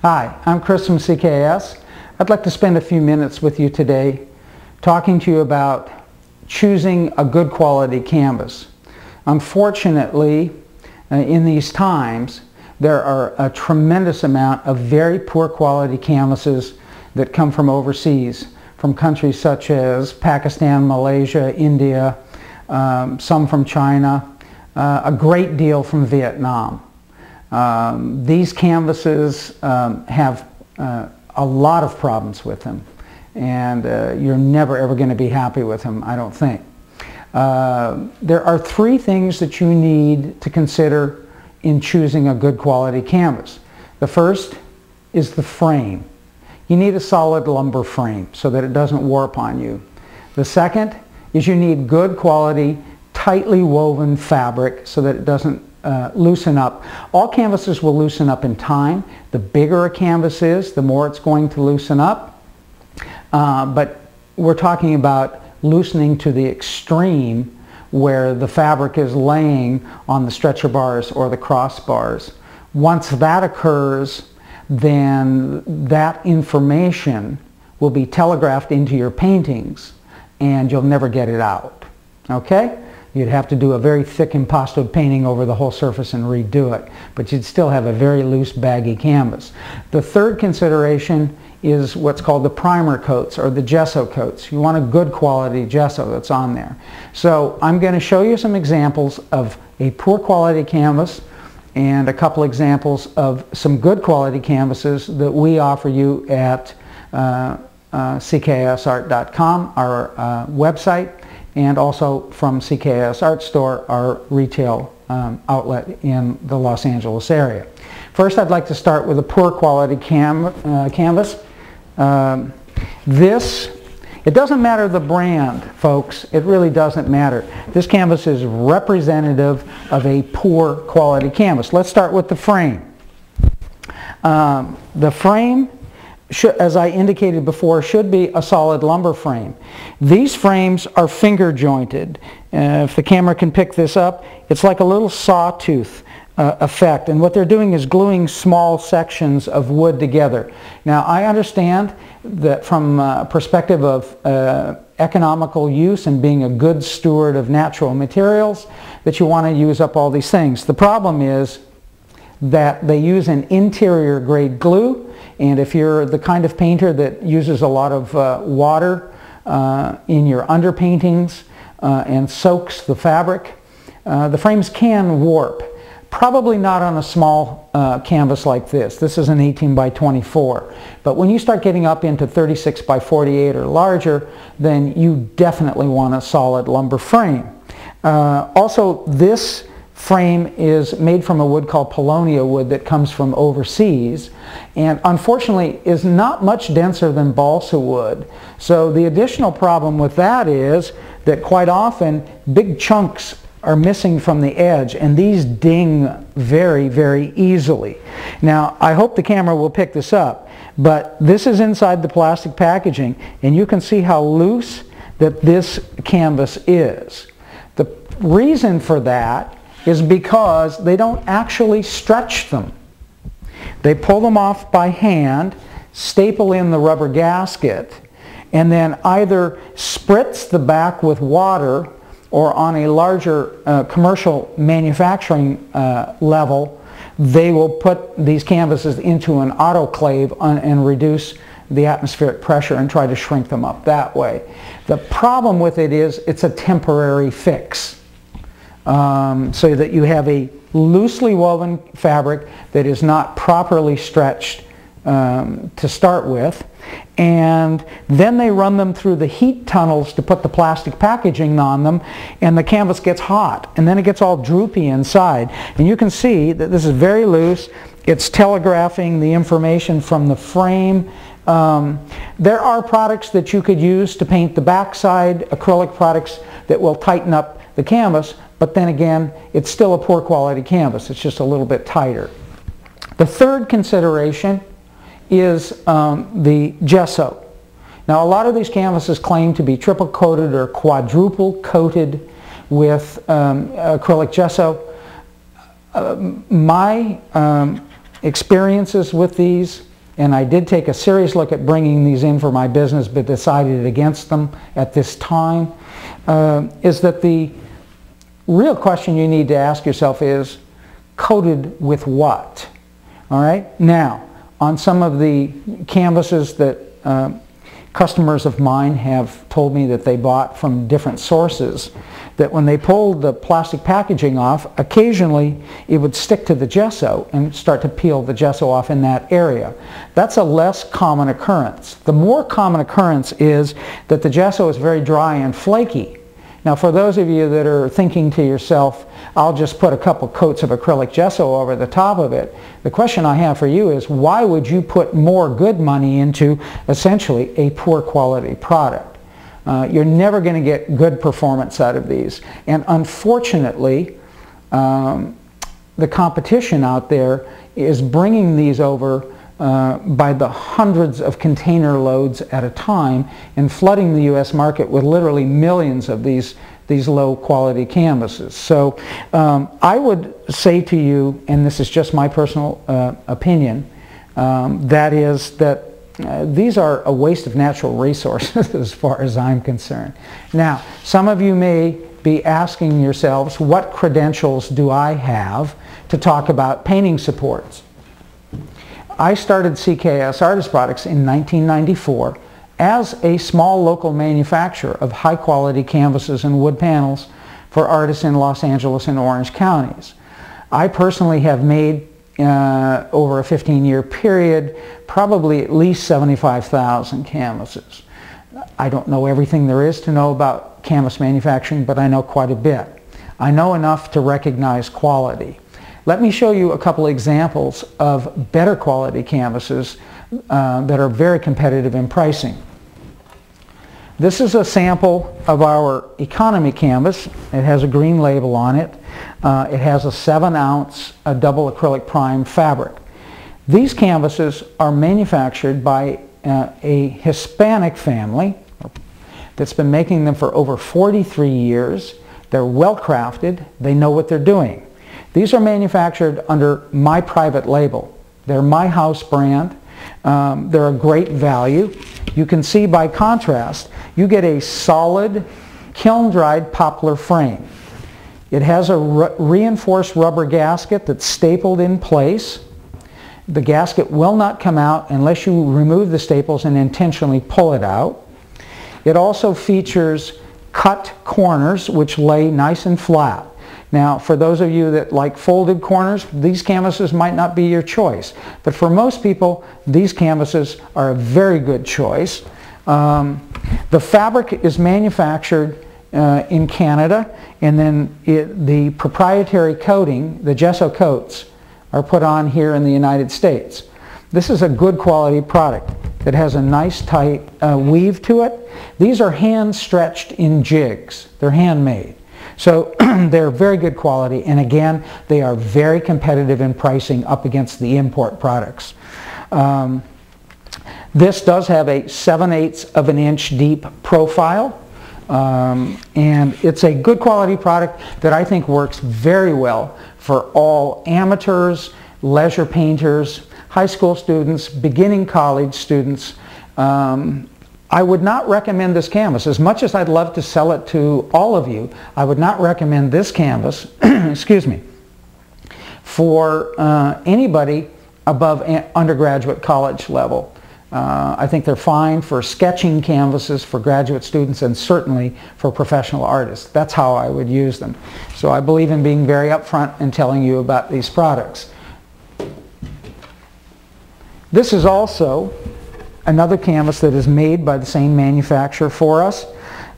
Hi, I'm Chris from CKS. I'd like to spend a few minutes with you today talking to you about choosing a good quality canvas. Unfortunately, in these times, there are a tremendous amount of very poor quality canvases that come from overseas, from countries such as Pakistan, Malaysia, India, some from China, a great deal from Vietnam. These canvases have a lot of problems with them, and you're never ever going to be happy with them, I don't think. There are three things that you need to consider in choosing a good quality canvas. The first is the frame. You need a solid lumber frame so that it doesn't warp on you. The second is you need good quality, tightly woven fabric so that it doesn't loosen up. All canvases will loosen up in time. The bigger a canvas is, the more it's going to loosen up. But we're talking about loosening to the extreme where the fabric is laying on the stretcher bars or the crossbars. Once that occurs, then that information will be telegraphed into your paintings and you'll never get it out. Okay? You'd have to do a very thick impasto painting over the whole surface and redo it, but you'd still have a very loose, baggy canvas. The third consideration is what's called the primer coats or the gesso coats. You want a good quality gesso that's on there. So I'm going to show you some examples of a poor quality canvas and a couple examples of some good quality canvases that we offer you at cksart.com, our website, and also from CKS Art Store, our retail outlet in the Los Angeles area. First, I'd like to start with a poor quality canvas. It doesn't matter the brand, folks. It really doesn't matter. This canvas is representative of a poor quality canvas. Let's start with the frame. The frame, as I indicated before, should be a solid lumber frame. These frames are finger jointed. If the camera can pick this up, it's like a little sawtooth effect, and what they're doing is gluing small sections of wood together. Now, I understand that from a perspective of economical use and being a good steward of natural materials, that you want to use up all these things. The problem is that they use an interior grade glue, and if you're the kind of painter that uses a lot of water in your underpaintings and soaks the fabric, the frames can warp. Probably not on a small canvas like this. This is an 18 by 24. But when you start getting up into 36 by 48 or larger, then you definitely want a solid lumber frame. Also, this frame is made from a wood called paulownia wood that comes from overseas, and unfortunately is not much denser than balsa wood. So the additional problem with that is that quite often big chunks are missing from the edge, and these ding very, very easily. Now, I hope the camera will pick this up, but this is inside the plastic packaging, and you can see how loose that this canvas is. The reason for that is because they don't actually stretch them. They pull them off by hand, staple in the rubber gasket, and then either spritz the back with water, or on a larger commercial manufacturing level, they will put these canvases into an autoclave and reduce the atmospheric pressure and try to shrink them up that way. The problem with it is it's a temporary fix. So that you have a loosely woven fabric that is not properly stretched to start with, and then they run them through the heat tunnels to put the plastic packaging on them, and the canvas gets hot, and then it gets all droopy inside. And you can see that this is very loose. It's telegraphing the information from the frame. There are products that you could use to paint the backside, acrylic products that will tighten up the canvas, but then again, it's still a poor quality canvas. It's just a little bit tighter. The third consideration is the gesso. Now, a lot of these canvases claim to be triple coated or quadruple coated with acrylic gesso. My experiences with these and I did take a serious look at bringing these in for my business but decided against them at this time, is that the real question you need to ask yourself is, coated with what? All right? Now, on some of the canvases that customers of mine have told me that they bought from different sources, that when they pulled the plastic packaging off, occasionally it would stick to the gesso and start to peel the gesso off in that area. That's a less common occurrence. The more common occurrence is that the gesso is very dry and flaky. Now, for those of you that are thinking to yourself, I'll just put a couple coats of acrylic gesso over the top of it, the question I have for you is, why would you put more good money into essentially a poor quality product? You're never going to get good performance out of these. And unfortunately, the competition out there is bringing these over by the hundreds of container loads at a time and flooding the U.S. market with literally millions of these low quality canvases. So I would say to you, and this is just my personal opinion, that is that these are a waste of natural resources as far as I'm concerned. Now, some of you may be asking yourselves, what credentials do I have to talk about painting supports? I started CKS Artist Products in 1994 as a small local manufacturer of high quality canvases and wood panels for artists in Los Angeles and Orange counties. I personally have made over a 15-year period probably at least 75,000 canvases. I don't know everything there is to know about canvas manufacturing, but I know quite a bit. I know enough to recognize quality. Let me show you a couple examples of better quality canvases that are very competitive in pricing. This is a sample of our economy canvas. It has a green label on it. It has a 7-ounce double acrylic prime fabric. These canvases are manufactured by a Hispanic family that's been making them for over 43 years. They're well crafted. They know what they're doing. These are manufactured under my private label. They're my house brand. They're a great value. You can see by contrast, you get a solid kiln-dried poplar frame. It has a reinforced rubber gasket that's stapled in place. The gasket will not come out unless you remove the staples and intentionally pull it out. It also features cut corners which lay nice and flat. Now, for those of you that like folded corners, these canvases might not be your choice. But for most people, these canvases are a very good choice. The fabric is manufactured in Canada, and then the proprietary coating, the gesso coats, are put on here in the United States. This is a good quality product that has a nice tight weave to it. These are hand stretched in jigs. They're handmade. So they're very good quality, and again, they are very competitive in pricing up against the import products. This does have a 7/8 of an inch deep profile, and it's a good quality product that I think works very well for all amateurs, leisure painters, high school students, beginning college students. I would not recommend this canvas. As much as I'd love to sell it to all of you, I would not recommend this canvas, excuse me, for anybody above undergraduate college level. I think they're fine for sketching canvases for graduate students and certainly for professional artists. That's how I would use them. So I believe in being very upfront and telling you about these products. This is also another canvas that is made by the same manufacturer for us.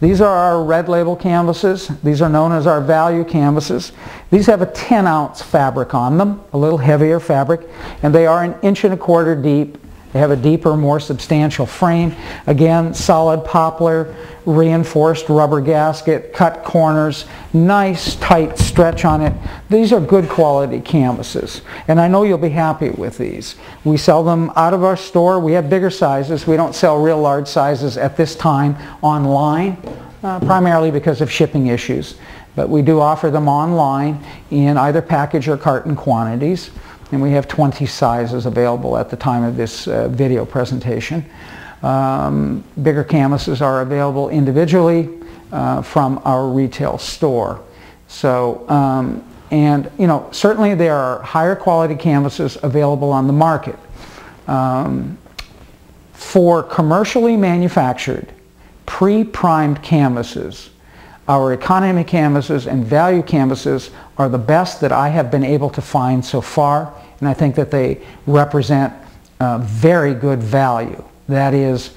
These are our red label canvases. These are known as our value canvases. These have a 10-ounce fabric on them, a little heavier fabric, and they are 1.25 inches deep. They have a deeper, more substantial frame. Again, solid poplar, reinforced rubber gasket, cut corners, nice tight stretch on it. These are good quality canvases, and I know you'll be happy with these. We sell them out of our store. We have bigger sizes. We don't sell real large sizes at this time online, primarily because of shipping issues. But we do offer them online in either package or carton quantities. and we have 20 sizes available at the time of this video presentation. Bigger canvases are available individually from our retail store. So, and you know, certainly there are higher quality canvases available on the market. For commercially manufactured, pre-primed canvases, our economy canvases and value canvases are the best that I have been able to find so far, and I think that they represent very good value. That is,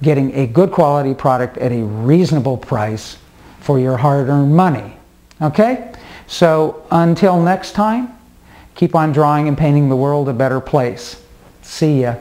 getting a good quality product at a reasonable price for your hard-earned money. Okay? So until next time, keep on drawing and painting the world a better place. See ya.